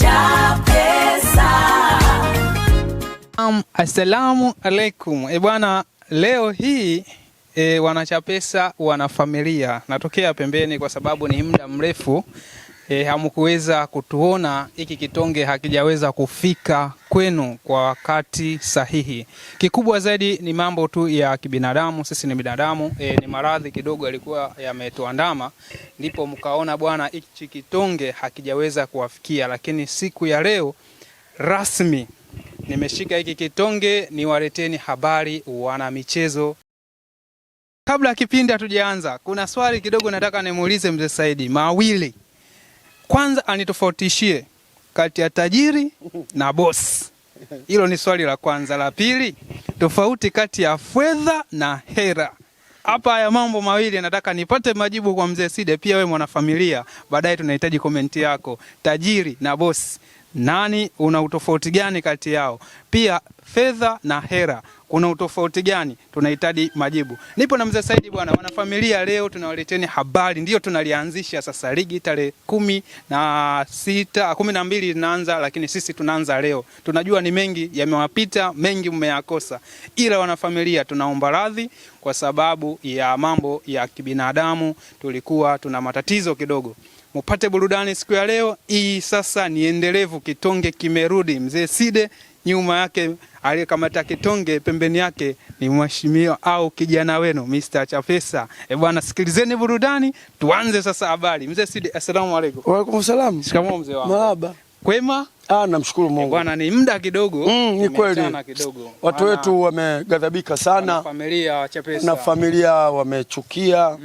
Chapesa. Assalamu alaikum. Bwana, leo hii wanachapesa wana familia natokea pembeni kwa sababu ni muda mrefu hamkuweza kutuona, hiki kitonge hakijaweza kufika kwenu kwa wakati sahihi. Kikubwa zaidi ni mambo tu ya kibinadamu, sisi ni binadamu, ni maradhi kidogo yalikuwa yametuandama, ndipo mkaona bwana hiki kitonge hakijaweza kuwafikia. Lakini siku ya leo rasmi nimeshika hiki kitonge niwaleteni habari wana michezo. Kabla kipindi hatujaanza, kuna swali kidogo nataka nimuulize mzee Saidi mawili. Kwanza anitofautishie kati ya tajiri na boss. Hilo ni swali la kwanza. La pili, tofauti kati ya fedha na hera. Hapa haya mambo mawili nataka nipate majibu kwa mzee Side, pia wewe mwanafamilia. Baadaye tunahitaji komenti yako. Tajiri na boss, nani una utofauti gani kati yao? Pia fedha na hera, kuna utofauti gani? Tunahitaji majibu. Nipo na mzee Saidi bwana. Wanafamilia, leo tunawaleteni habari, ndio tunalianzisha sasa ligi tarehe 12 inaanza, lakini sisi tunaanza leo. Tunajua ni mengi yamewapita, mengi mmeyakosa. Ila wanafamilia, tunaomba radhi kwa sababu ya mambo ya kibinadamu, tulikuwa tuna matatizo kidogo. Mupate burudani siku ya leo. Hii sasa ni endelevu, kitonge kimerudi. Mzee Side nyuma yake aliyekamata kitonge, pembeni yake ni mheshimiwa au kijana wenu Mr. Chapesa. Bwana, sikilizeni burudani, tuanze sasa habari. Mzee Side, asalamu alaykum. Wa alaykum salaam. Shikamoo mzee wangu. Marhaba. Kwema? Namshukuru Mungu. Bwana, ni muda kidogo. Ni kweli. Watu wetu wamegadhabika sana. Familia Chapesa. Na familia wamechukia.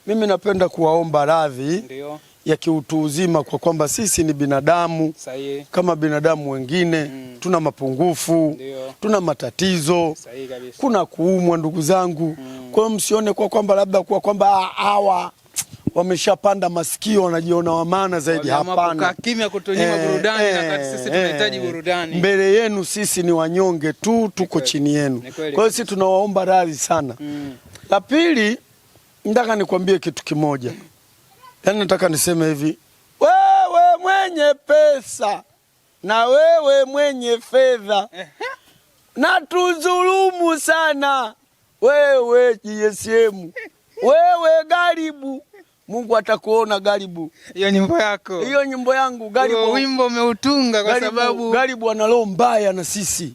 Mimi napenda kuwaomba radhi. Ndio. Ya kiutu uzima kwa kwamba sisi ni binadamu. Sahihi. Kama binadamu wengine tuna mapungufu. Ndio. Tuna matatizo. Sahihi kabisa. Kuna kuumwa ndugu zangu. Kwa hiyo msione kwa kwamba labda kwa kwamba hawa wameshapanda masikio wanajiona wa maana zaidi. Hapana. Kimya kutonyima burudani na kati sisi tunahitaji burudani. Mbele yenu sisi ni wanyonge tu, tuko chini yenu. Kwa hiyo sisi tunawaomba radhi sana. La pili, nataka nikwambie kitu kimoja. Yaani nataka niseme hivi, wewe mwenye pesa na wewe mwenye fedha na tuzulumu sana, wewe GSM, wewe Garibu, Mungu atakuona Garibu. Hiyo nyimbo yako. Hiyo nyimbo yangu Garibu. Wimbo umeutunga kwa sababu Garibu ana roho mbaya na sisi.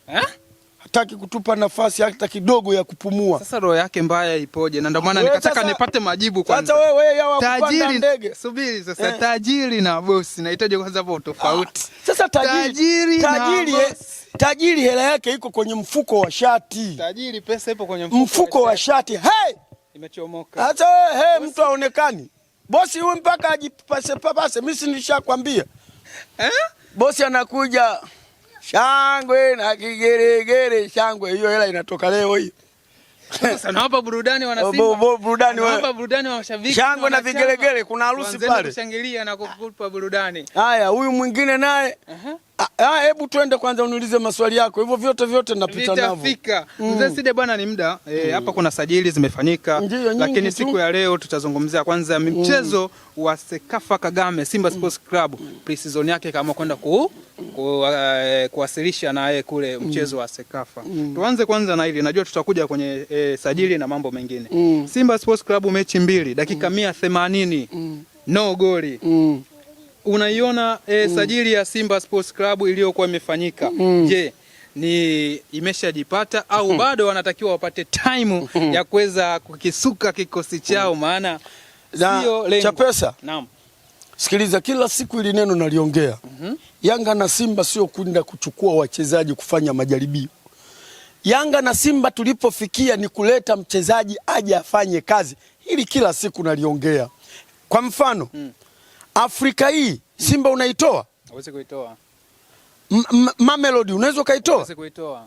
Hataki kutupa nafasi hata kidogo ya kupumua. Sasa roho yake mbaya ipoje? Na ndio maana nikataka nipate majibu kwanza. Sasa wewe yawa kupanda ndege. Subiri sasa, tajiri na boss nahitaji kwanza hapo tofauti. Sasa tajiri hela yake iko kwenye mfuko wa shati. Tajiri pesa ipo kwenye mfuko wa shati. Hey! Imechomoka. Sasa wewe mtu aonekani. Bosi huyu mpaka ajipase. Mimi si nishakwambia. Bosi anakuja shangwe na kigeregere shangwe, hiyo hela inatoka leo hiyo. Sasa nawapa burudani wana Simba. Burudani wewe. Nawapa burudani wa mashabiki. Shangwe na vigeregere, kuna harusi pale. Kushangilia na kukupa burudani. Haya, huyu mwingine naye. Hebu twende kwanza uniulize maswali yako. Hivyo vyote napita navyo. Vitafika. Mzee Side bwana, ni muda. Hapa kuna sajili zimefanyika. Lakini siku ya leo tutazungumzia kwanza mchezo wa Sekafa Kagame Simba Sports Club. Pre-season yake kama kwenda kuwasilisha na yeye kule mchezo wa Sekafa. Tuanze kwanza na hili. Najua tutakuja kwenye sajili na mambo mengine. Simba Sports Club mechi 2, dakika 180. No goli. Unaiona sajili ya Simba Sports Club iliyokuwa imefanyika. Je, ni imeshajipata au bado wanatakiwa wapate time ya kuweza kukisuka kikosi chao, maana sio lengo. Chapesa. Naam. Sikiliza, kila siku ili neno naliongea. Yanga na Simba sio kwenda kuchukua wachezaji kufanya majaribio. Yanga na Simba tulipofikia ni kuleta mchezaji aje afanye kazi. Hili kila siku naliongea. Kwa mfano, Afrika hii Simba unaitoa? Hawezi kuitoa. Mamelodi unaweza kaitoa? Hawezi kuitoa.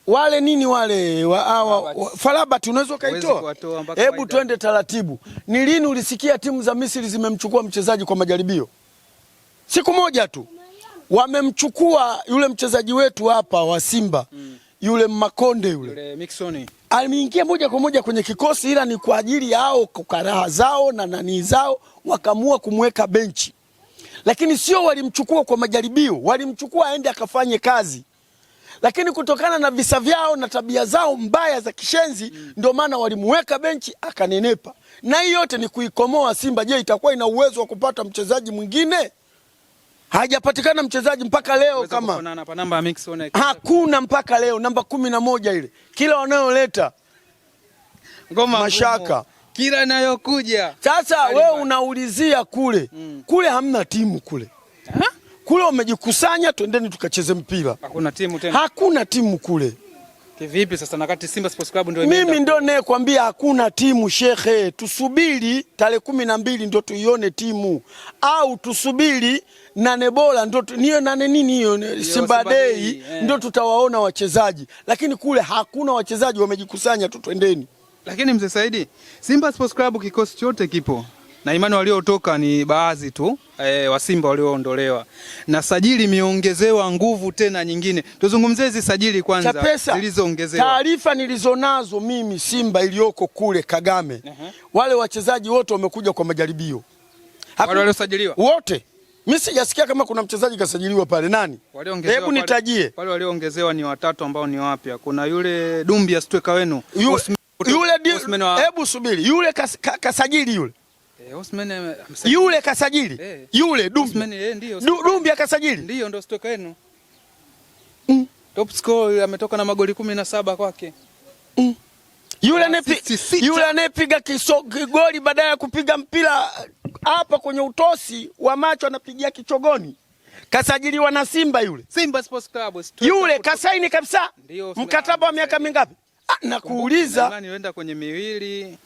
Wale nini wale Farabat unaweza kaitoa? Hebu twende taratibu. Ni lini ulisikia timu za Misri zimemchukua mchezaji kwa majaribio? Siku moja tu. Wamemchukua yule mchezaji wetu hapa wa Simba. Yule Makonde yule Mixoni aliingia moja kwa moja kwenye kikosi, ila ni kwa ajili yao kukaraha zao na nani zao, wakamua kumweka benchi. lakini sio walimchukua kwa majaribio, walimchukua aende akafanye kazi. Lakini kutokana na visa vyao na tabia zao mbaya za kishenzi, ndio maana walimuweka benchi akanenepa. Na hii yote ni kuikomoa Simba. Je, itakuwa ina uwezo wa kupata mchezaji mwingine? Hajapatikana mchezaji mpaka leo kama hakuna mpaka leo namba 11 ile. Kila wanayoleta ngoma mashaka kila inayokuja. Sasa wewe unaulizia kule. Kule hamna timu kule. Kule wamejikusanya twendeni tukacheze mpira. Hakuna timu tena. Hakuna timu kule. Kivipi sasa na kati Simba Sports Club ndio imeenda? Mimi ndio nayekwambia hakuna timu shekhe. Tusubiri tarehe 12 ndio tuione timu, au tusubiri nane bora ndio niyo nane nini hiyo Simba Day ndio tutawaona wachezaji. Lakini kule hakuna wachezaji, wamejikusanya tu twendeni. Lakini mzee Saidi, Simba Sports Club kikosi chote kipo. Na imani waliotoka ni baadhi tu wa Simba walioondolewa. Na sajili imeongezewa nguvu tena nyingine. Tuzungumzie hizi sajili kwanza zilizoongezewa. Taarifa nilizonazo mimi Simba iliyoko kule Kagame. Wale wachezaji wote wamekuja kwa majaribio. Wale waliosajiliwa? Wote. Mimi sijasikia kama kuna mchezaji kasajiliwa pale. Nani? Hebu nitajie. Wale walioongezewa ni watatu ambao ni wapya. Kuna yule Dumbia striker wenu. Hebu subiri. Yule kasajili yule. Yule kasajili. Yule Dumbia kasajili. Ndio ndo stoka yenu. Top scorer ametoka na magoli 17 kwake. Yule anayepiga goli baada ya kupiga mpira hapa kwenye utosi wa macho anapigia kichogoni. Kasajiliwa na Simba yule. Simba Sports Club. Yule kasaini kabisa. Mkataba wa miaka mingapi? Nakuuliza. Nani wenda kwenye miwili?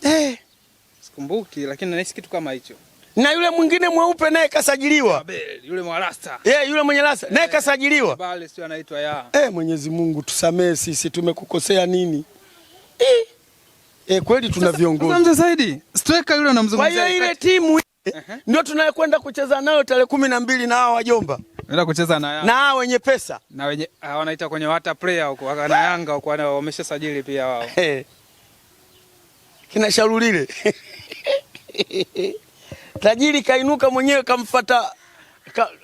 Sikumbuki, lakini nahisi kitu kama hicho. Na yule mwingine mweupe naye kasajiliwa. Yule mwarasta. Yule mwenye rasta naye kasajiliwa. Bali sio anaitwa ya. Mwenyezi Mungu tusamee, sisi tumekukosea nini? Kweli tuna viongozi. Sasa mzee Saidi, striker yule unamzungumzia. Kwa hiyo ile timu ndio tunayokwenda kucheza nayo tarehe 12 na hao wajomba. Naenda kucheza na na hao wenye pesa. Na wenye wanaita kwenye water player huko, na Yanga huko wameshasajili pia wao. Kina Sharulile. Tajiri kainuka mwenyewe kamfuata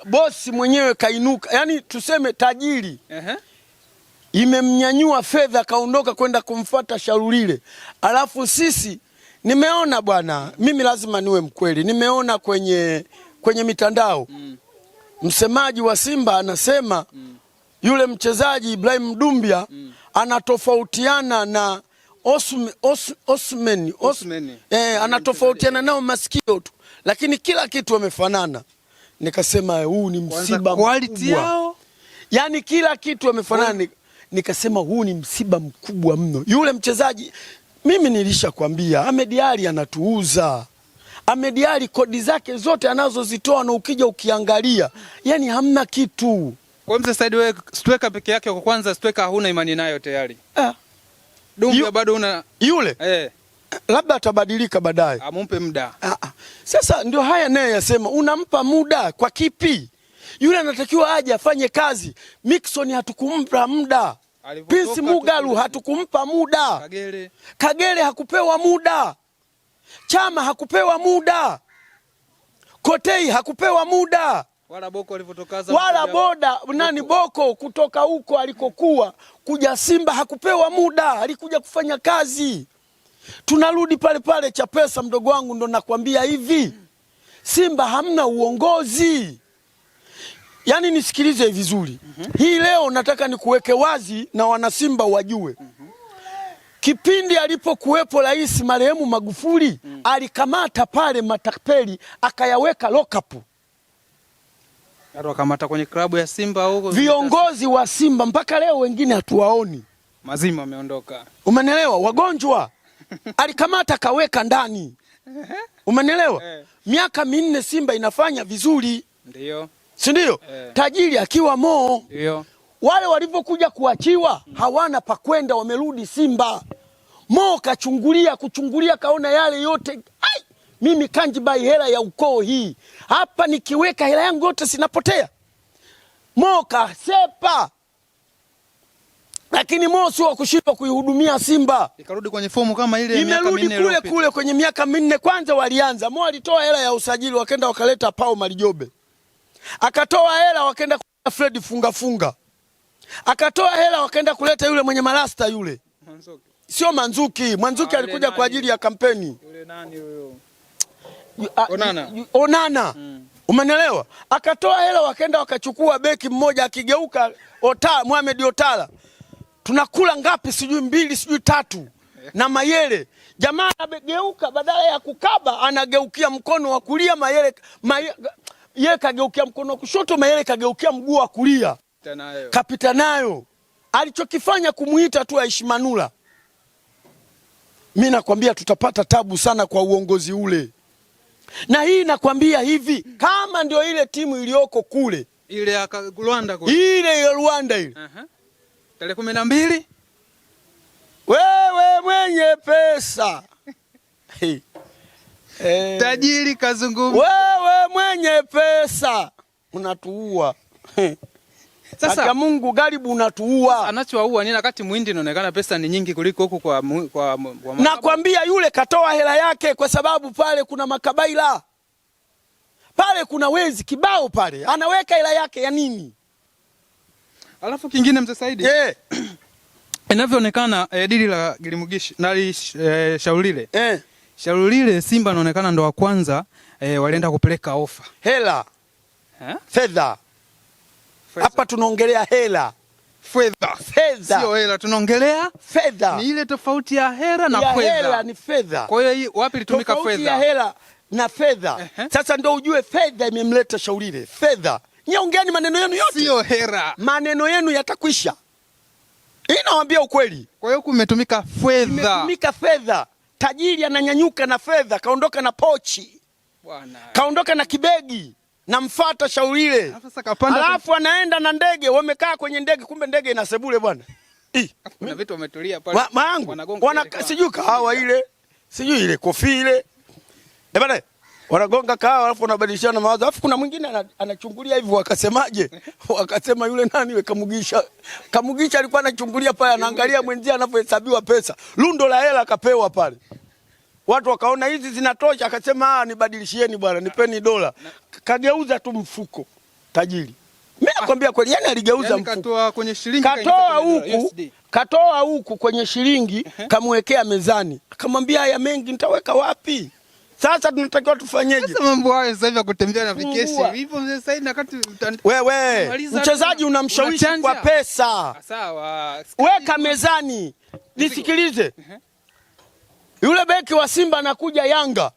bosi mwenyewe kainuka. Yaani tuseme tajiri. Imemnyanyua fedha kaondoka kwenda kumfuata Sharulile. Alafu sisi nimeona bwana, mimi lazima niwe mkweli. Nimeona kwenye mitandao. Msemaji wa Simba anasema yule mchezaji Ibrahim Dumbia anatofautiana na Osman. Anatofautiana nao masikio tu, lakini kila kitu wamefanana. Nikasema huu ni msiba mkubwa. Yaani kila kitu wamefanana. Nikasema huu ni msiba mkubwa mno. Yule mchezaji mimi nilishakwambia Ahmed Ally anatuuza. Ahmed Ally kodi zake zote anazozitoa na ukija ukiangalia, yani hamna kitu. Kwa mzee Said, wewe striker peke yake kwa kwanza, striker huna imani nayo tayari. Dumbia bado una yule? Labda atabadilika baadaye. Amumpe muda. Sasa ndio haya naye yasema, unampa muda kwa kipi? Yule anatakiwa aje afanye kazi. Mixon hatukumpa muda. Prince Mugalu hatukumpa muda. Kagere hakupewa muda. Chama hakupewa muda. Kotei hakupewa muda. Wala Boko alivyotokaza. Wala Boko kutoka huko alikokuwa kuja Simba hakupewa muda, alikuja kufanya kazi. Tunarudi pale pale Chapesa, mdogo wangu, ndo nakwambia hivi. Simba hamna uongozi. Yaani nisikilize vizuri. Hii leo nataka nikuweke wazi na wana Simba wajue. Kipindi alipokuwepo Rais marehemu Magufuli, alikamata pale matapeli akayaweka lock up. Akamata kwenye klabu ya Simba huko. Viongozi wa Simba mpaka leo wengine hatuwaoni. Mazima wameondoka. Umenelewa? Wagonjwa. Alikamata kaweka ndani. Umenelewa? Miaka 4 Simba inafanya vizuri. Ndio. Si ndio? Tajiri akiwa Mo. Ndio. Wale walipokuja kuachiwa hawana pa kwenda, wamerudi Simba. Mo kuchungulia kaona yale yote. Mimi Kanjibai hela ya ukoo hii. Hapa nikiweka hela yangu yote sinapotea. Mo kasepa. Lakini Mo sio kushindwa kuihudumia Simba. Ikarudi kwenye fomu kama ile ya miaka 4 iliyopita. Kule kwenye miaka 4 kwanza walianza. Mo alitoa hela ya usajili wakaenda wakaleta Pao Malijobe. Akatoa hela wakaenda kuleta Fred funga. Akatoa hela wakaenda kuleta yule mwenye malasta yule. Manzuki. Sio Manzuki. Manzuki alikuja kwa ajili ya kampeni. Yule nani huyo? Onana. Umeelewa? Akatoa hela wakaenda wakachukua beki mmoja akigeuka Mohamed Otala. Tunakula ngapi sijui 2 sijui 3 na Mayele. Jamaa anageuka badala ya kukaba anageukia mkono wa kulia yeye kageukia mkono wa kushoto, Mayele kageukia mguu wa kulia. Kapita nayo. Alichokifanya kumuita tu Aishi Manula. Mimi nakwambia tutapata tabu sana kwa uongozi ule. Na hii nakwambia hivi, kama ndio ile timu iliyoko kule. Ile ya Rwanda kule. Ile ya Rwanda ile. Tarehe 12. Wewe mwenye pesa. Tajiri kazungumza. Wewe mwenye pesa. Unatuua. Sasa kwa Mungu garibu unatuua. Anachoua nini wakati Muhindi inaonekana pesa ni nyingi kuliko huku kwa nakwambia yule katoa hela yake kwa sababu pale kuna makabaila. Pale kuna wezi kibao pale. Anaweka hela yake ya nini? Alafu kingine Mzee Saidi. Inavyoonekana dili la Gilimugishi na Shaulile. Shaulile Simba anaonekana ndo wa kwanza walienda kupeleka ofa. Hela. Fedha. Hapa tunaongelea hela. Fedha. Sio hela, tunaongelea fedha. Ni ile tofauti ya hela na fedha. Hela ni fedha. Kwa hiyo wapi litumika fedha? Tofauti ya hela na fedha. Sasa ndio ujue fedha imemleta Shaulile. Fedha. Niongeeni maneno yenu yote. Sio hela. Maneno yenu yatakwisha. Nawaambia ukweli. Kwa hiyo kumetumika fedha. Imetumika fedha. Tajiri ananyanyuka na fedha, kaondoka na pochi. Bwana. Kaondoka na kibegi. Namfuata Shaulile. Alafu anaenda na ndege, wamekaa kwenye ndege, kumbe ndege ina sebule bwana. Kuna vitu wametulia pale. Maangu. Sijui kahawa ile, sijui ile kofi ile. Bwana, wanagonga kahawa alafu wanabadilishana mawazo. Alafu kuna mwingine anachungulia hivi wakasemaje? Wakasema yule nani yule Kamugisha. Kamugisha alikuwa anachungulia pale anaangalia mwenzie anapohesabiwa pesa. Lundo la hela akapewa pale. Watu wakaona hizi zinatosha, akasema nibadilishieni bwana, nipeni dola. Kageuza tu mfuko tajiri. Mimi nakwambia kweli, yani aligeuza mfuko. Katoa kwenye shilingi, katoa huku kwenye shilingi, kamwekea mezani. Akamwambia haya mengi nitaweka wapi? Sasa tunatakiwa tufanyeje? Sasa mambo hayo sasa hivi ya kutembea na vikesi. Hivyo Mzee Said na kati wewe mchezaji unamshawishi kwa pesa. Sawa. Weka mezani. Nisikilize. Yule beki wa Simba anakuja Yanga.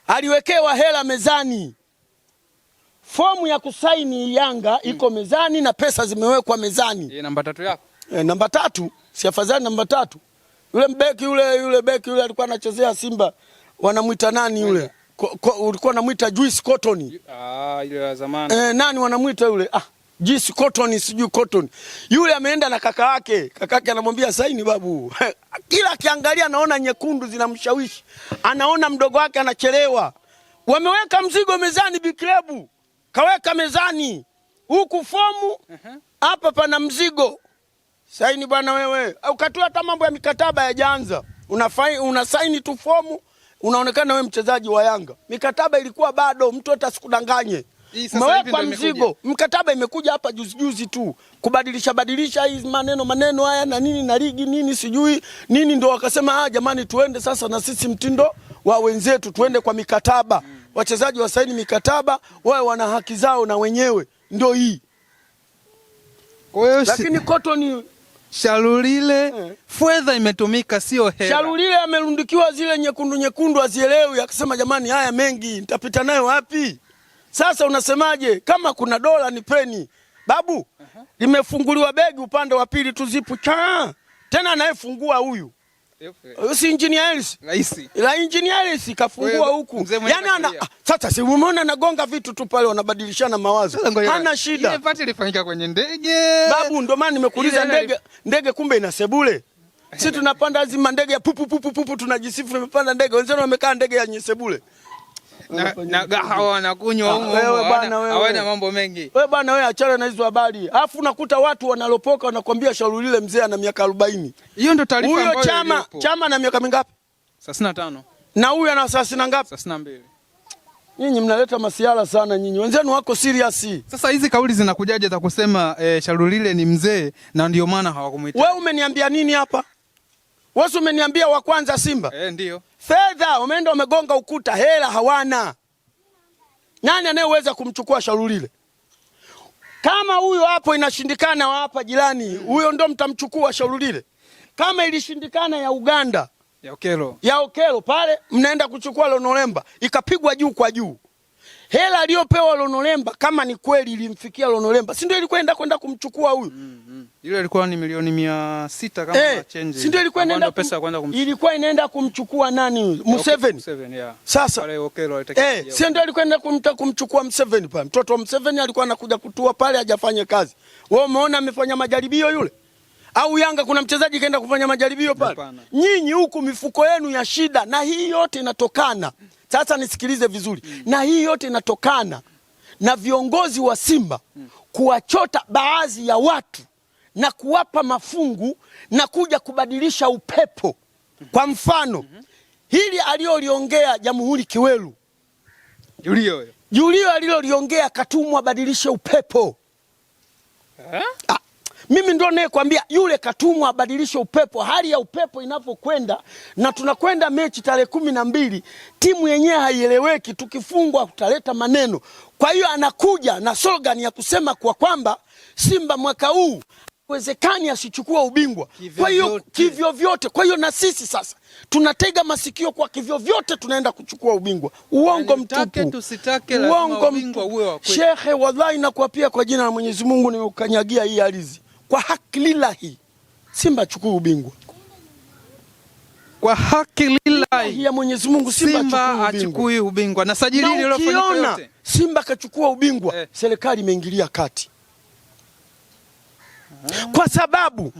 Aliwekewa hela mezani. Fomu ya kusaini Yanga iko mezani na pesa zimewekwa mezani. Namba 3 yako? Namba 3, si afadhali namba 3. Yule beki yule alikuwa anachezea Simba. Wanamuita nani yule? Ulikuwa unamuita Juice Cotton. Yule wa zamani. Nani wanamuita yule? Juice Cotton sijui Cotton. Yule ameenda na kaka yake. Kaka yake anamwambia saini babu. Kila akiangalia anaona nyekundu zinamshawishi. Anaona mdogo wake anachelewa. Wameweka mzigo mezani Biklebu. Kaweka mezani. Huku fomu. Hapa pana mzigo. Saini bwana wewe. Ukatoa hata mambo ya mikataba ya janza. Unasaini tu fomu. Unaonekana wewe mchezaji wa Yanga. Mikataba ilikuwa bado, mtu hata sikudanganye. Umewekwa mzigo. Mkataba imekuja hapa juzi tu. Kubadilisha hizi maneno haya na nini na ligi nini sijui nini, ndo wakasema jamani tuende sasa na sisi mtindo wa wenzetu, tuende kwa mikataba. Wachezaji wasaini mikataba, wao wana haki zao na wenyewe. Ndio hii. Kwa hiyo lakini Cotton Shaulile fedha imetumika sio hela. Shaulile amerundikiwa zile nyekundu azielewi, akasema jamani haya mengi nitapita nayo wapi? Sasa unasemaje? Kama kuna dola nipeni. Babu, limefunguliwa begi upande wa pili tu zipu tena anayefungua huyu. Si engineer Elsi. La engineer Elsi kafungua huku. Yaani sasa si umeona anagonga vitu tu pale wanabadilishana mawazo. Hana shida. Ile party ilifanyika kwenye ndege. Babu, ndio maana nimekuuliza ndege kumbe ina sebule. Sisi tunapanda hizo ndege ya pupu tunajisifu tumepanda ndege. Wenzao wamekaa ndege ya nyesebule. Na gahawa wanakunywa huko. Hawana mambo mengi. Wewe bwana wewe achana na hizo habari. Alafu unakuta watu wanalopoka wanakuambia Shaulile mzee ana miaka 40. Hiyo ndio taarifa ambayo Chama na miaka mingapi? 35. Na huyu ana 30 ngapi? 32. Nyinyi mnaleta masiala sana nyinyi. Wenzenu wako serious. Sasa hizi kauli zinakujaje za kusema Shalulile ni mzee na ndio maana hawakumuita? Wewe umeniambia nini hapa? Wewe umeniambia wa kwanza Simba. Ndio. Fedha umeenda umegonga ukuta, hela hawana. Nani anayeweza kumchukua Shalulile? Kama huyo hapo inashindikana wa hapa jirani, huyo ndo mtamchukua Shalulile. Kama ilishindikana ya Uganda, ya Okelo pale mnaenda kuchukua Lonolemba, ikapigwa juu kwa juu. Hela aliyopewa Lonolemba kama ni kweli ilimfikia Lonolemba, si ndio ilikuwa kwenda kumchukua huyu? Ile ilikuwa ni milioni 600 kama change. Si ndio ilikuwa inaenda pesa kwenda kumchukua. Ilikuwa inaenda kumchukua nani huyu? Museveni. Yeah. Sasa pale Okelo alitakiwa. Si ndio ilikuwa inaenda kumchukua Museveni pale. Mtoto wa Museveni alikuwa anakuja kutua pale hajafanya kazi. Wewe umeona amefanya majaribio yule? Au Yanga kuna mchezaji kaenda kufanya majaribio pale? Nyinyi huku mifuko yenu ya shida, na hii yote inatokana. Sasa nisikilize vizuri. Na hii yote inatokana na viongozi wa Simba kuwachota baadhi ya watu na kuwapa mafungu na kuja kubadilisha upepo. Kwa mfano, hili aliloliongea Jamhuri Kiwelu. Julio aliloliongea Katumwa abadilishe upepo. Mimi ndo nayekwambia yule Katumwa abadilishe upepo. Hali ya upepo inapokwenda, na tunakwenda mechi tarehe 12, timu yenyewe haieleweki, tukifungwa tutaleta maneno. Kwa hiyo anakuja na slogan ya kusema kwa kwamba Simba mwaka huu haiwezekani asichukua ubingwa. Kwa hiyo kivyo vyote, kwa hiyo na sisi sasa tunatega masikio kwa kivyo vyote tunaenda kuchukua ubingwa. Uongo mtupu. Uongo mtupu. Shekhe, wallahi nakuapia kwa jina la Mwenyezi Mungu nimeukanyagia hii ardhi. Kwa haki lillahi Simba achukue ubingwa. Kwa haki lillahi ya Mwenyezi Mungu Simba achukue ubingwa. Na sajili ile iliyofanyika yote. Simba kachukua ubingwa, serikali imeingilia kati. Kwa sababu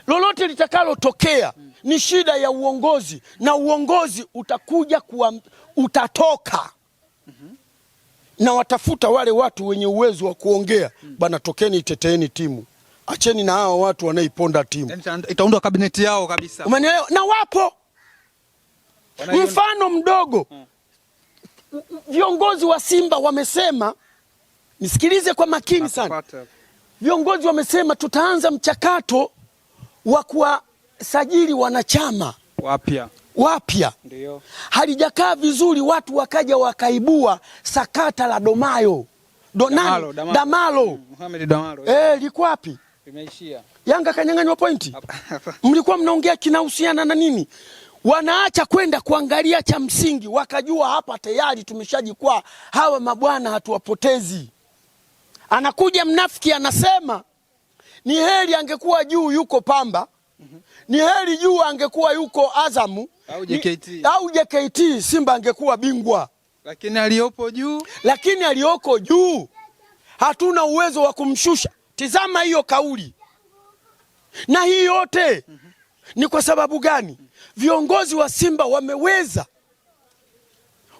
lolote litakalotokea ni shida ya uongozi, na uongozi utakuja utatoka. Na watafuta wale watu wenye uwezo wa kuongea. Bana, tokeni iteteeni timu. Acheni na hao watu wanaiponda timu. Itaundwa kabineti yao kabisa. Umenielewa? Na wapo. Mfano mdogo. Viongozi wa Simba wamesema, nisikilize kwa makini sana. Viongozi wamesema tutaanza mchakato wa kuwasajili wanachama wapya. Ndio. Halijakaa vizuri, watu wakaja wakaibua sakata la Damalo. Mohamed Damalo. Liko wapi? Limeishia. Yanga kanyang'anywa pointi. Mlikuwa mnaongea kinahusiana na nini? Wanaacha kwenda kuangalia cha msingi, wakajua hapa tayari tumeshajikwaa, hawa mabwana hatuwapotezi. Anakuja mnafiki anasema ni heri angekuwa juu yuko Pamba, ni heri juu angekuwa yuko Azamu au JKT, Simba angekuwa bingwa. Lakini aliyoko juu hatuna uwezo wa kumshusha. Tizama hiyo kauli. Na hii yote ni kwa sababu gani? Viongozi wa Simba wameweza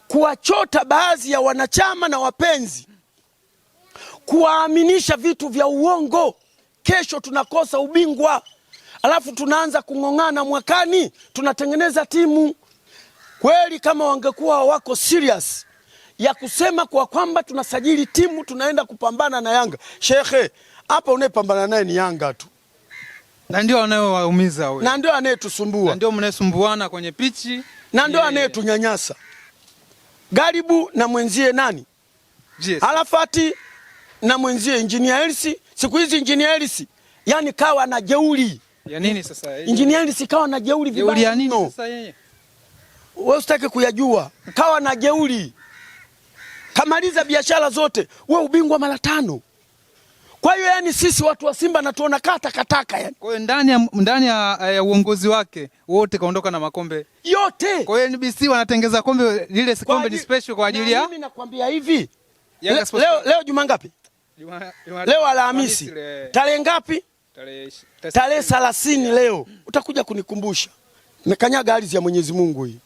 kuwachota baadhi ya wanachama na wapenzi, kuwaaminisha vitu vya uongo. Kesho tunakosa ubingwa, alafu tunaanza kung'ong'ana mwakani tunatengeneza timu. Kweli kama wangekuwa wako serious ya kusema kwa kwamba tunasajili timu tunaenda kupambana na Yanga, shekhe, hapa unayepambana naye ni Yanga tu. Na ndio anayewaumiza wewe. Na ndio anayetusumbua. Na ndio mnayesumbuana kwenye pichi. Na ndio anayetunyanyasa. Garibu na mwenzie nani? Alafati na mwenzie Engineer Hersi. Siku hizi Engineer Hersi yani kawa na jeuri. Ya nini sasa? Engineer Hersi kawa na jeuri vibaya. Jeuri ya nini sasa yeye? Wewe usitaki kuyajua. Kawa na jeuri. Kamaliza biashara zote, wewe ubingwa mara 5. Kwa hiyo yani sisi watu wa Simba na tuona takataka yani. Kwa hiyo ndani ya uongozi wake wote kaondoka na makombe yote. Kwa hiyo NBC wanatengeza kombe, lile kombe ni special kwa ajili ya. Mimi nakwambia hivi. Leo juma ngapi? Leo Alhamisi. Tarehe ngapi? Tarehe 30 leo. Utakuja kunikumbusha. Nimekanyaga ardhi ya Mwenyezi Mungu hii.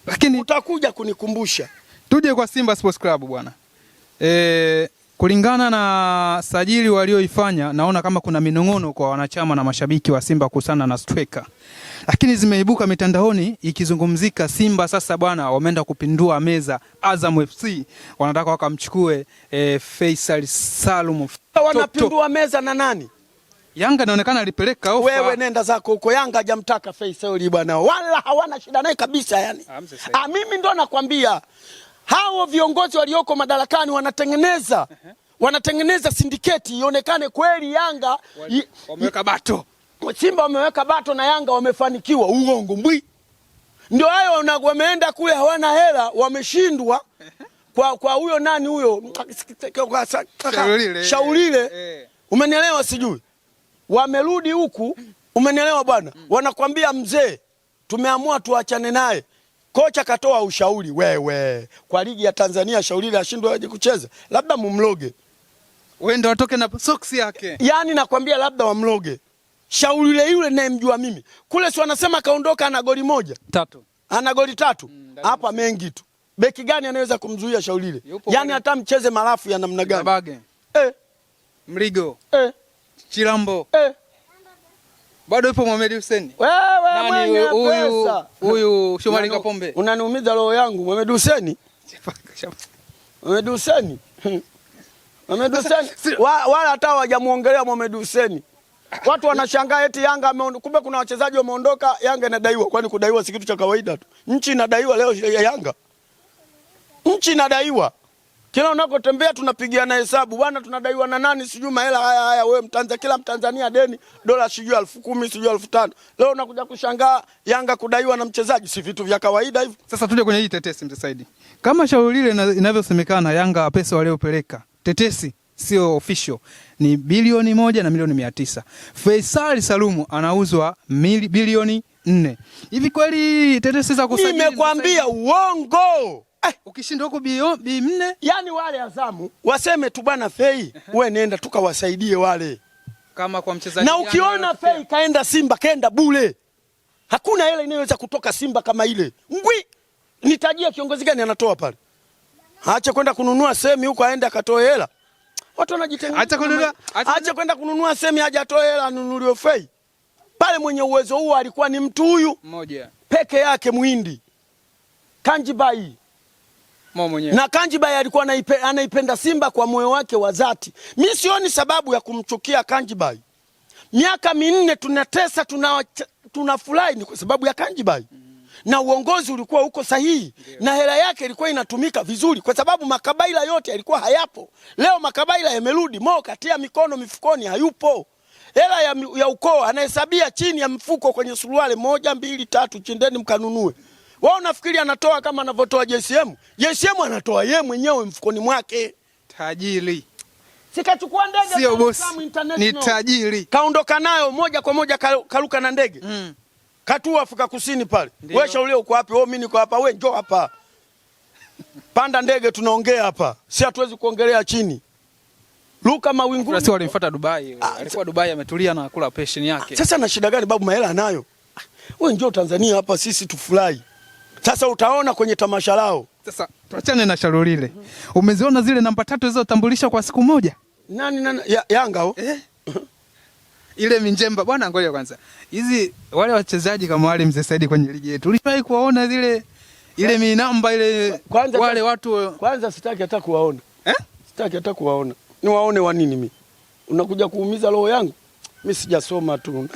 Lakini utakuja kunikumbusha. Tuje kwa Simba Sports Club bwana. kulingana na sajili walioifanya, naona kama kuna minong'ono kwa wanachama na mashabiki wa Simba kuhusiana na striker, lakini zimeibuka mitandaoni ikizungumzika Simba sasa bwana wameenda kupindua meza. Azam FC wanataka wakamchukue Faisal Salum. Wanapindua meza na nani? Yanga inaonekana alipeleka ofa. Wewe nenda zako huko. Yanga hajamtaka Faisal bwana, wala hawana shida naye kabisa yani. Mimi ndo nakwambia hao viongozi walioko madarakani wanatengeneza sindiketi ionekane kweli Yanga wameweka bato, Simba wameweka bato na Yanga wamefanikiwa. Uongo mbwi. Ndio hayo wameenda kule hawana hela, wameshindwa kwa huyo nani huyo Shaulile. Umenielewa sijui? Wamerudi huku, umenielewa bwana? Wanakwambia mzee, tumeamua tuachane naye. Kocha katoa ushauri, wewe kwa ligi ya Tanzania Shaulile ashindwe aje kucheza, labda mumloge. Wewe ndio watoke na socks yake. Yaani nakwambia labda wamloge. Shaulile yule ninayemjua mimi. Kule si wanasema kaondoka ana goli 3. Ana goli 3. Hapa mengi tu. Beki gani anaweza kumzuia Shaulile? Yaani hata mcheze marafu ya namna gani? Babage. Mligo. Chilambo. Bado yupo Mohamed Hussein. Wewe mwenye pesa. Huyu Shomari Kapombe. Unaniumiza roho yangu. Mohamed Hussein. Mohamed Hussein. Mohamed Hussein. Wala hata hawajamuongelea Mohamed Hussein. Watu wanashangaa eti Yanga ameondoka. Kumbe kuna wachezaji wameondoka, Yanga inadaiwa. Kwani kudaiwa si kitu cha kawaida tu? Nchi inadaiwa leo ya Yanga. Nchi inadaiwa. Kila unakotembea tunapigiana hesabu. Bwana tunadaiwa na nani sijui mahela haya wewe Mtanzania, kila Mtanzania deni dola sijui 10,000 sijui 5,000. Leo unakuja kushangaa Yanga kudaiwa na mchezaji, si vitu vya kawaida hivyo. Sasa tuje kwenye hii tetesi Mzee Saidi. Kama Shaulile inavyosemekana Yanga pesa waliopeleka, tetesi sio official, ni bilioni 1 na milioni 900. Faisal Salumu anauzwa bilioni 4. Hivi kweli tetesi za kusajili? Nimekwambia uongo. Ukishinda huko bilioni 4, yani wale Azamu waseme tu bwana Fei, wewe nenda tukawasaidie wale. Kama kwa mchezaji. Na ukiona Fei kaenda Simba kaenda bure. Hakuna hela inayoweza kutoka Simba kama ile. Ngwi. Nitajia kiongozi gani anatoa pale? Aache kwenda kununua semi huko aende akatoe hela. Watu wanajitengeneza. Acha kwenda kununua semi aje atoe hela anunuliwe Fei. Pale mwenye uwezo huo alikuwa ni mtu huyu mmoja peke yake, Muhindi Kanjibai. Na Kanjibai alikuwa anaipenda Simba kwa moyo wake wa dhati. Mimi sioni sababu ya kumchukia Kanjibai. Miaka 4 tunatesa, tunafurahi ni kwa sababu ya Kanjibai. Na uongozi ulikuwa huko sahihi. Na hela yake ilikuwa inatumika vizuri kwa sababu makabaila yote yalikuwa hayapo. Leo makabaila yamerudi, katia mikono mifukoni hayupo. Hela ya ukoo anahesabia chini ya mfuko kwenye suruale 1 2 3, chindeni mkanunue. Wao nafikiri anatoa kama anavyotoa JSM. JSM anatoa yeye mwenyewe mfukoni mwake. Tajiri. Sikachukua ndege sio bosi, ni tajiri. Kaondoka nayo moja kwa moja karuka na ndege. Katua Afrika Kusini pale. Wewe Shaulile uko wapi? Mimi niko hapa. Wewe njoo hapa. Panda ndege tunaongea hapa. Si hatuwezi kuongelea chini. Luka mawinguni. Sasa walimfuata Dubai. Alikuwa Dubai ametulia na kula pension yake. Sasa na shida gani babu, mahela anayo? Wewe njoo Tanzania hapa sisi tufurahi. Sasa utaona kwenye tamasha lao. Sasa tuachane na Shaulile. Umeziona zile namba 3 zilizotambulishwa kwa siku moja? Nani Yanga Ile minjemba bwana, ngoja kwanza. Hizi wale wachezaji kama wale Mzee Saidi kwenye ligi yetu. Uliwahi kuwaona ile minamba ile kwanza, wale watu kwanza sitaki hata kuwaona. Sitaki hata kuwaona. Niwaone wa nini mimi? Unakuja kuumiza roho yangu? Mimi sijasoma tu.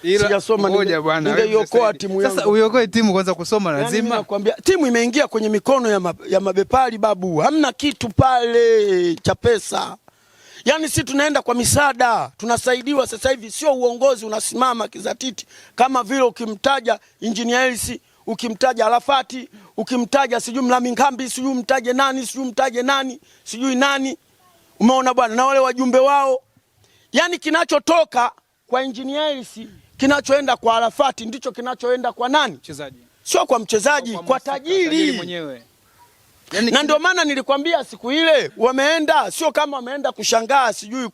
Sijasoma ngoja bwana. Ningeiokoa timu yangu. Sasa uiokoe timu kwanza, kusoma lazima. Yani nakwambia timu imeingia kwenye mikono ya mabepari babu. Hamna kitu pale cha pesa. Yani si tunaenda kwa misaada, tunasaidiwa sasa hivi, sio uongozi unasimama kizatiti kama vile ukimtaja Engineer Hersi, ukimtaja Arafati, ukimtaja sijui Mlamingambi, sijui mtaje nani, sijui mtaje nani, sijui nani. Umeona bwana, na wale wajumbe wao. Yani kinachotoka kwa Engineer Hersi, kinachoenda kwa Arafati ndicho kinachoenda kwa nani? Mchezaji. Sio kwa mchezaji, kwa tajiri mwenyewe. Yani, na ndio maana nilikwambia siku ile wameenda, sio kama wameenda kushangaa sijui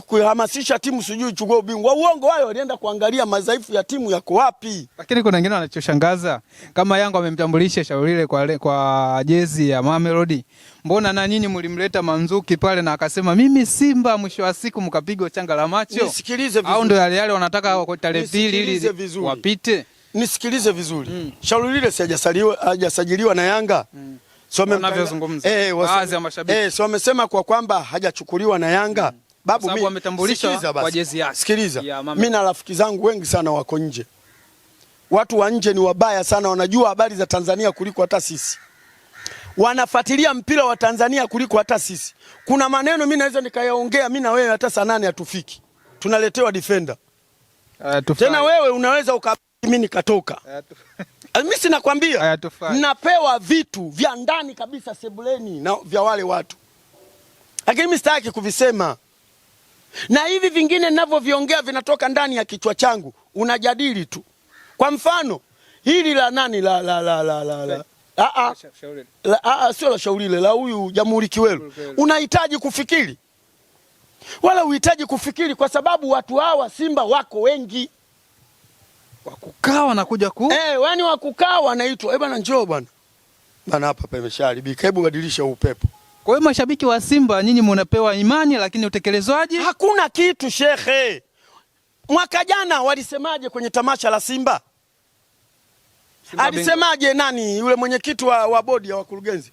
kuhamasisha timu sijui chukua ubingwa. Uongo wao, walienda kuangalia madhaifu ya timu yako wapi. Lakini kuna wengine wanachoshangaza kama Yanga wamemtambulisha Shaulile kwa jezi ya Mamelodi. Mbona na nyinyi mlimleta Manzuki pale na akasema mimi Simba, mwisho wa siku mkapigwa changa la macho? Nisikilize vizuri. Au ndio yale wanataka kwa tarehe 2 ili wapite? Nisikilize vizuri. Shaulile si hajasajiliwa na Yanga. So baadhi ya mashabiki so wamesema kwamba hajachukuliwa na Yanga. Babu mimi wametambulisha kwa jezi yake. Sikiliza. Mimi na rafiki zangu wengi sana wako nje. Watu wa nje ni wabaya sana, wanajua habari za Tanzania kuliko hata sisi. Wanafuatilia mpira wa Tanzania kuliko hata sisi. Kuna maneno mimi naweza nikayaongea mimi na wewe hata saa 8 hatufiki. Tunaletewa defender. Tena wewe unaweza mimi nikatoka. Mimi sinakwambia napewa vitu vya ndani kabisa sebuleni na vya wale watu. Lakini mimi sitaki kuvisema. Na hivi vingine ninavyoviongea vinatoka ndani ya kichwa changu. Unajadili tu. Kwa mfano, hili la nani sio la Shaulile, la huyu Jamhuri Kiwelu. Unahitaji kufikiri. Wala uhitaji kufikiri kwa sababu watu hawa Simba wako wengi. Wakukaa wanakuja yani wakukaa wanaitwa. Bwana njoo bwana. Bwana hapa pameshaharibika. Hebu badilisha upepo. Kwa hiyo mashabiki wa Simba nyinyi mnapewa imani lakini utekelezwaji? Hakuna kitu shekhe. Mwaka jana walisemaje kwenye tamasha la Simba? Alisemaje nani yule mwenyekiti wa bodi ya wakurugenzi?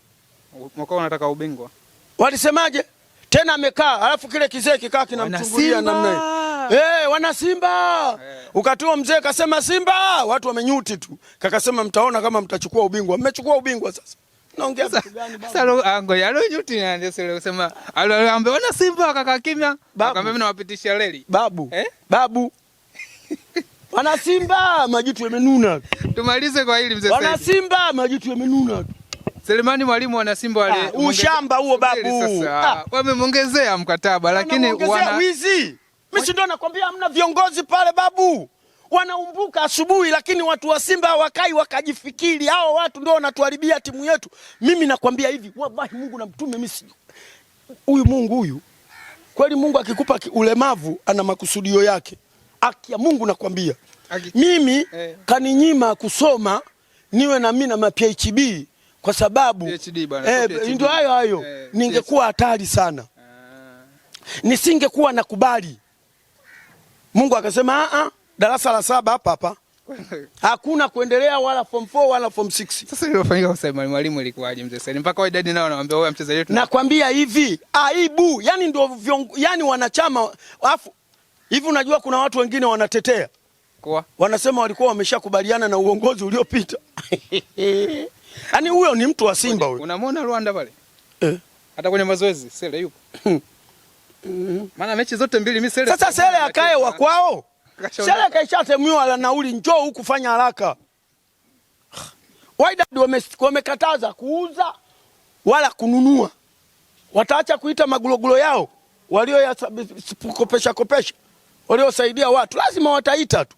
Mwaka wanataka ubingwa. Walisemaje? Tena amekaa, alafu kile kizee kikaa kinamchungulia namna hiyo. Wana Simba. Ukatoa mzee kasema Simba, watu wamenyuti tu. Kakasema mtaona kama mtachukua ubingwa. Mmechukua ubingwa sasa. Naongea kitu gani baba? Sasa ango yalo nyuti na ndio sio kusema aliambe wana Simba kaka kimya. Akamwambia mimi nawapitisha reli. Babu. Wana Simba majitu yamenuna. Tumalize kwa hili mzee. Wana Simba majitu yamenuna. Selemani Mwalimu wana Simba wale ushamba huo babu. Wamemuongezea mkataba lakini wana wizi. Mimi si ndio nakwambia hamna viongozi pale babu. Wanaumbuka asubuhi lakini watu wa Simba hawakai wakajifikiri. Hao watu ndio wanatuharibia timu yetu. Mimi nakwambia hivi, wallahi Mungu na mtume mimi huyu Mungu huyu. Kweli Mungu akikupa ulemavu ana makusudio yake. Akia Mungu nakwambia. Mimi kaninyima kusoma niwe na mimi na PhD kwa sababu ndio hayo ningekuwa hatari sana. Nisingekuwa nakubali. Mungu akasema darasa la 7 hapa. Hakuna kuendelea wala form 4 wala form 6. Sasa iliyofanyika kwa Selemani Mwalimu ilikuwaje mzee Said? Mpaka Wydad nao wanaambia wewe mchezaji wetu. Nakwambia hivi, aibu, yani ndio yani wanachama alafu hivi unajua kuna watu wengine wanatetea. Wanasema walikuwa wameshakubaliana na uongozi uliopita. Yaani huyo ni mtu wa Simba huyo. Unamwona Rwanda pale? Hata kwenye mazoezi Sele yupo. Maana mechi zote mbili mimi Sele. Sasa Sele akae wa kwao. Sele kaishatemwa la nauli, njoo huku fanya haraka. Wydad wamekataza kuuza wala kununua. Wataacha kuita magulogulo yao walio ya kopesha waliosaidia watu lazima wataita tu.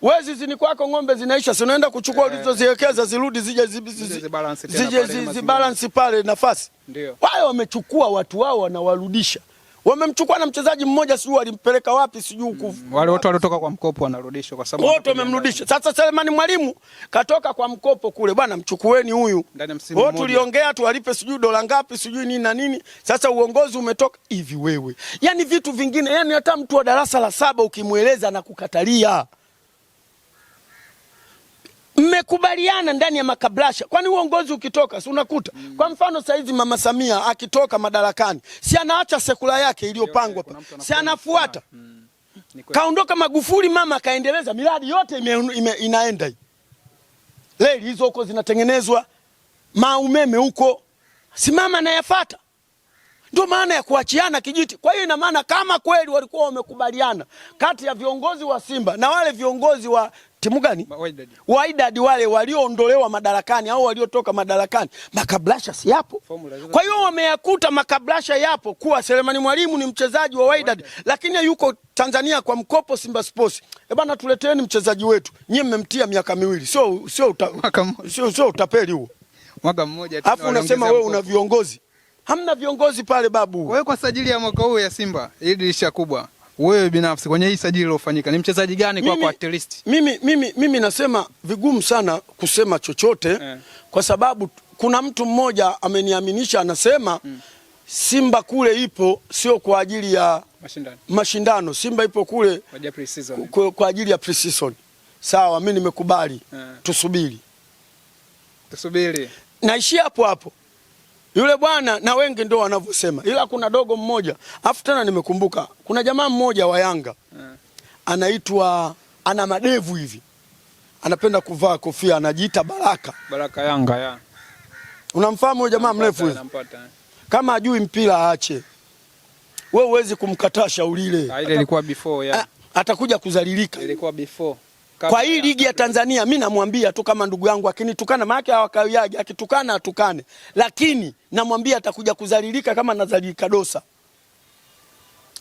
Wewe zizini kwako ng'ombe zinaisha, si unaenda kuchukua ulizoziwekeza zirudi zije zibalance pale nafasi. Ndio. Wao wamechukua watu wao wanawarudisha. Wamemchukua na mchezaji mmoja sijui walimpeleka wapi sijui huko. Wale wote waliotoka kwa mkopo wanarudishwa kwa sababu wote wamemrudisha. Sasa Selemani Mwalimu katoka kwa mkopo kule, bwana mchukueni huyu. Wote tuliongea tuwalipe sijui dola ngapi sijui nini na nini. Sasa uongozi umetoka hivi wewe. Yaani vitu vingine, yani hata mtu wa darasa la 7 ukimueleza na kukatalia. Mmekubaliana ndani ya makablasha. Kwani uongozi ukitoka si unakuta? Kwa mfano saizi Mama Samia akitoka madarakani, si anaacha sekula yake iliyopangwa pa. Si anafuata. Kaondoka Magufuli, mama kaendeleza miradi yote inaenda hii. Reli hizo huko zinatengenezwa, umeme huko. Si mama anayafuata. Ndio maana ya kuachiana kijiti. Kwa hiyo ina maana kama kweli walikuwa wamekubaliana kati ya viongozi wa Simba na wale viongozi wa timu gani? Wydad wale walioondolewa madarakani au waliotoka madarakani, makablasha si yapo. Kwa hiyo wameyakuta makablasha yapo kuwa Selemani Mwalimu ni mchezaji wa Wydad lakini yuko Tanzania kwa mkopo Simba Sports. Bwana tuleteeni mchezaji wetu. Nyinyi mmemtia miaka 2. Sio utapeli huo. Mwaka mmoja tu. Alafu unasema wewe una viongozi. Hamna viongozi pale babu. Wewe kwa sajili ya mwaka huu ya Simba, hii dirisha kubwa. Wewe binafsi kwenye hii sajili iliyofanyika, ni mchezaji gani kwa at least? Mimi nasema vigumu sana kusema chochote kwa sababu kuna mtu mmoja ameniaminisha anasema Simba kule ipo sio kwa ajili ya mashindano. Simba ipo kule kwa ajili ya pre-season. Sawa, mimi nimekubali. Tusubiri. Naishia hapo hapo. Yule bwana na wengi ndio wanavyosema. Ila kuna dogo mmoja. Afu tena nimekumbuka. Kuna jamaa mmoja wa Yanga. Anaitwa ana madevu hivi. Anapenda kuvaa kofia, anajiita Baraka Yanga ya. Unamfahamu huyo jamaa mrefu hivi? Kama ajui mpira aache. Wewe huwezi kumkataa shauri ile. Ile ilikuwa before ya. Atakuja kuzalilika. Ilikuwa before. Kwa hii ligi ya Tanzania mimi namwambia tu kama ndugu yangu akinitukana maana yake hawakawiaje, akitukana atukane. Lakini namwambia atakuja kuzalilika kama nazalilika Dosa.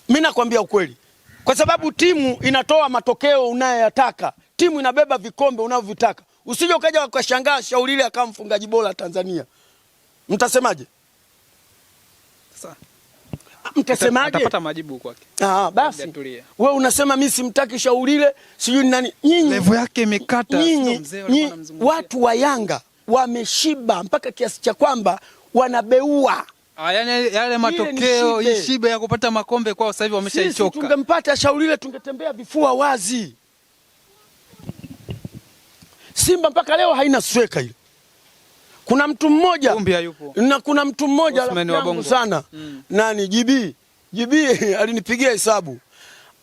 Mimi nakwambia ukweli. Kwa sababu timu inatoa matokeo unayoyataka. Timu inabeba vikombe unavyotaka. Usije ukaja ukashangaa shauri ile akawa mfungaji bora Tanzania. Mtasemaje? Sasa mtasemaje? Atapata majibu kwake. Basi. Wewe unasema mimi simtaki shauri ile, sijui ni nani. Nyinyi level yake imekata. Watu wa Yanga wameshiba mpaka kiasi cha kwamba wanabeua. Yani yale matokeo ishibe ya kupata makombe kwao sasa hivi wameshaichoka. Sisi tungempata shauri ile tungetembea vifua wazi. Simba mpaka leo haina striker ile. Kuna mtu mmoja na kuna mtu mmoja rafiki sana nani GB alinipigia hesabu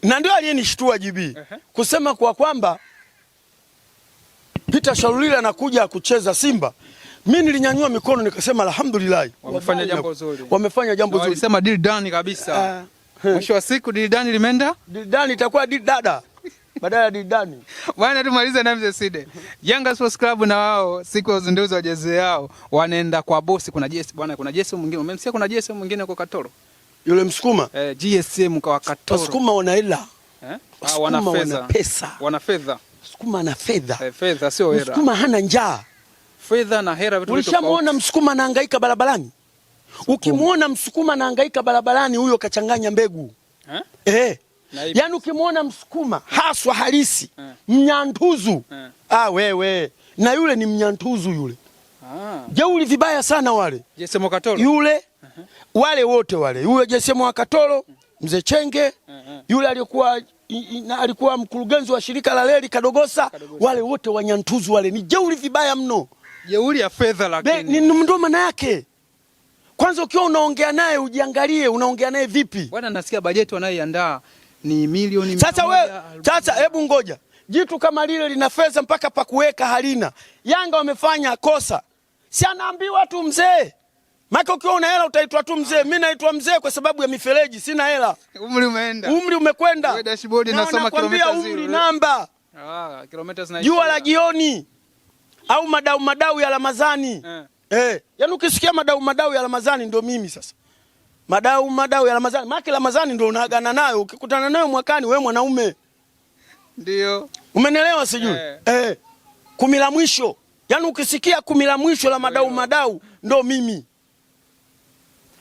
na ndio aliyenishtua GB kusema kwa kwamba Peter Sharulile anakuja kucheza Simba. Mimi nilinyanyua mikono nikasema alhamdulillah, wamefanya jambo zuri. Walisema deal done kabisa. Mwisho wa siku deal done limeenda, deal done itakuwa deal dada badala ya deal done. Bwana tumalize na Mzee Side. Yanga Sports Club na wao siku ya uzinduzi wa jezi yao wanaenda kwa bosi. Kuna jezi bwana, kuna jezi mwingine. Umemsikia kuna jezi mwingine kwa Katoro? Yule Msukuma? GSM kwa Katoro. Wasukuma wana hela. Wana pesa. Wana fedha. Msukuma ana fedha. Fedha sio hela. Msukuma hana njaa. Fedha na hela vitu tofauti. Ulishamuona Msukuma anahangaika barabarani? Ukimuona Msukuma anahangaika barabarani huyo kachanganya mbegu. Yaani ukimuona Msukuma haswa halisi, Mnyantuzu. Wewe. Na yule ni Mnyantuzu yule. Jeuri vibaya sana wale. JSM Katoro. Yule. Wale wote wale. Yule JSM Katoro, Mzee Chenge, yule alikuwa mkurugenzi wa shirika la reli Kadogosa. Wale wote Wanyantuzu wale ni jeuri vibaya mno. Jeuri ya fedha lakini. Ni ndo maana yake. Kwanza ukiwa unaongea naye ujiangalie unaongea naye vipi. Bwana nasikia bajeti wanayoiandaa ni milioni. Sasa hebu ngoja. Jitu kama lile lina fedha mpaka pa kuweka halina. Yanga wamefanya kosa. Si anaambiwa tu mzee. Maka ukiwa una hela utaitwa tu mzee. Mimi naitwa mzee kwa sababu ya mifereji, sina hela. Umri umeenda. Umri umekwenda. Wewe dashboard inasoma kilomita 0. Umri namba. Kilomita zinaisha. Jua la jioni. Au madau ya Ramadhani. Yaani ukisikia madau ya Ramadhani ndio mimi sasa. Madau ya Ramadhani. Maki Ramadhani ndio unaagana nayo. Ukikutana nayo mwakani wewe mwanaume. Ndio. Umenielewa sijui? Kumi la mwisho. Yaani ukisikia kumi la mwisho la madau ndo mimi.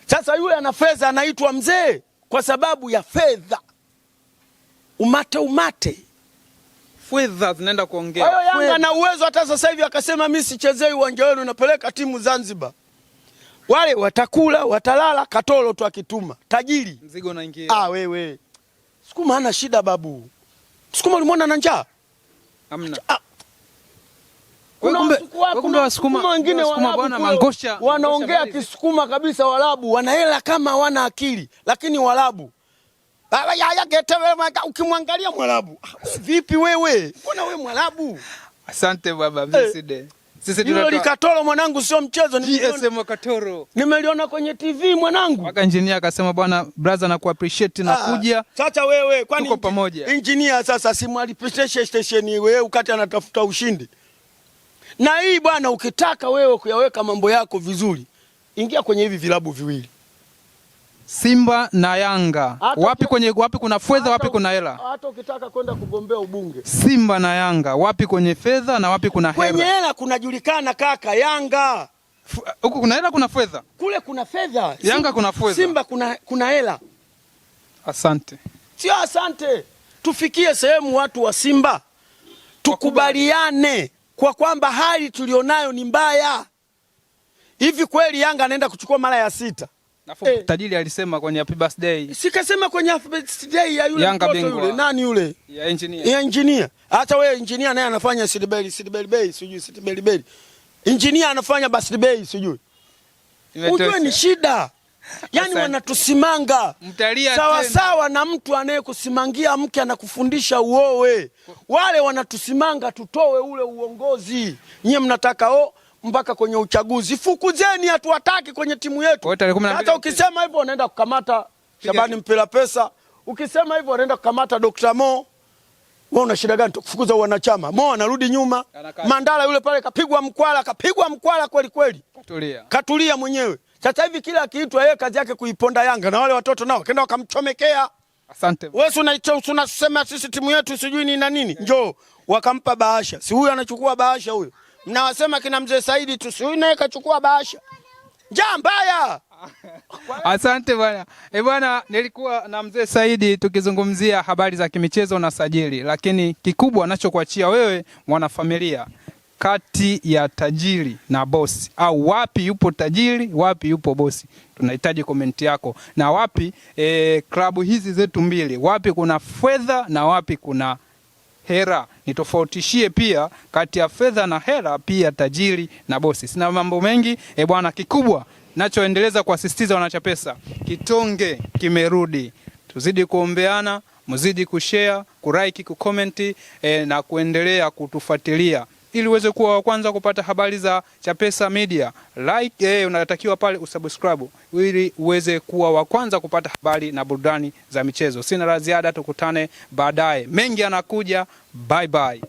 Sasa yule ana fedha anaitwa mzee kwa sababu ya fedha. Umate. Fedha zinaenda kuongea. Hayo Yanga na uwezo hata sasa hivi akasema mimi sichezei uwanja wenu napeleka timu Zanzibar. Wale watakula, watalala, Katoro tu akituma. Tajiri. Mzigo unaingia. Wewe. Sukuma hana shida babu. Sukuma ulimwona na njaa? Hamna. Kumbe Wasukuma wengine bwana Mangosha wanaongea Kisukuma kabisa Warabu, wana hela kama wana akili, lakini Warabu. Ukimwangalia Mwarabu, vipi wewe? Mbona wewe Mwarabu? Asante baba Mzee Side. Sisi tunatoa Katoro mwanangu sio mchezo, ni GSM Katoro. Nimeliona kwenye TV mwanangu. Mpaka engineer akasema bwana brother na kuappreciate na kuja. Sasa wewe kwani tuko pamoja. Engineer sasa simu alipitisha station wewe ukati anatafuta ushindi. Na hii bwana ukitaka wewe kuyaweka mambo yako vizuri, ingia kwenye hivi vilabu viwili. Simba na Yanga. Wapi kuna fedha, wapi kuna hela? Hata ukitaka kwenda kugombea ubunge. Simba na Yanga, wapi kwenye fedha na wapi kuna hela? Kwenye hela kunajulikana kaka, Yanga. Huku kuna hela, kuna fedha. Kule kuna fedha. Yanga kuna fedha. Simba kuna hela. Asante. Sio asante. Tufikie sehemu watu wa Simba tukubaliane kwa kwamba hali tulionayo ni mbaya. Hivi kweli Yanga anaenda kuchukua mara ya 6? Tajiri alisema kwenye happy birthday. Sikasema kwenye happy birthday ya yule mtoto yule. Nani yule? Ya engineer. Ya engineer. Hata wewe engineer naye anafanya Sidibeli sijui Sidibeli. Engineer anafanya birthday sijui. Ujue ni shida. Yaani wanatusimanga. Sawa sawa na mtu anayekusimangia mke anakufundisha uowe. Wale wanatusimanga tutowe ule uongozi. Nyie mnataka mpaka kwenye uchaguzi. Fukuzeni, hatuwataki kwenye timu yetu. Hata ukisema hivyo unaenda kukamata Shabani Mpela Pesa. Ukisema hivyo unaenda kukamata Dr. Mo. Wewe una shida gani tukufukuza wanachama? Mo anarudi nyuma. Mandala yule pale kapigwa mkwala kweli kweli. Katulia mwenyewe. Sasa hivi kila kitu yeye kazi yake kuiponda Yanga na wale watoto nao kaenda wakamchomekea. Asante. Wewe unasema sisi timu yetu sijui ni na nini? Njoo wakampa bahasha. Si huyu anachukua bahasha huyo. Mnawasema kina mzee Saidi tu, si huyu naye kachukua bahasha. Njaa mbaya. Asante bwana. Bwana, nilikuwa na mzee Saidi tukizungumzia habari za kimichezo na sajili, lakini kikubwa anachokuachia wewe mwanafamilia, kati ya tajiri na bosi, au wapi yupo tajiri, wapi yupo bosi? Tunahitaji komenti yako. Na wapi klabu hizi zetu mbili, wapi kuna fedha na wapi kuna hera? Nitofautishie pia kati ya fedha na hera, pia tajiri na bosi. Sina mambo mengi bwana, kikubwa nachoendeleza kuasisitiza wanachapesa, kitonge kimerudi. Tuzidi kuombeana, mzidi kushare, kulike, kucomment na kuendelea kutufuatilia ili uweze kuwa wa kwanza kupata habari za Chapesa Media. Like unatakiwa pale usubscribe ili uweze kuwa wa kwanza kupata habari na burudani za michezo. Sina la ziada, tukutane baadaye. Mengi yanakuja. Bye bye.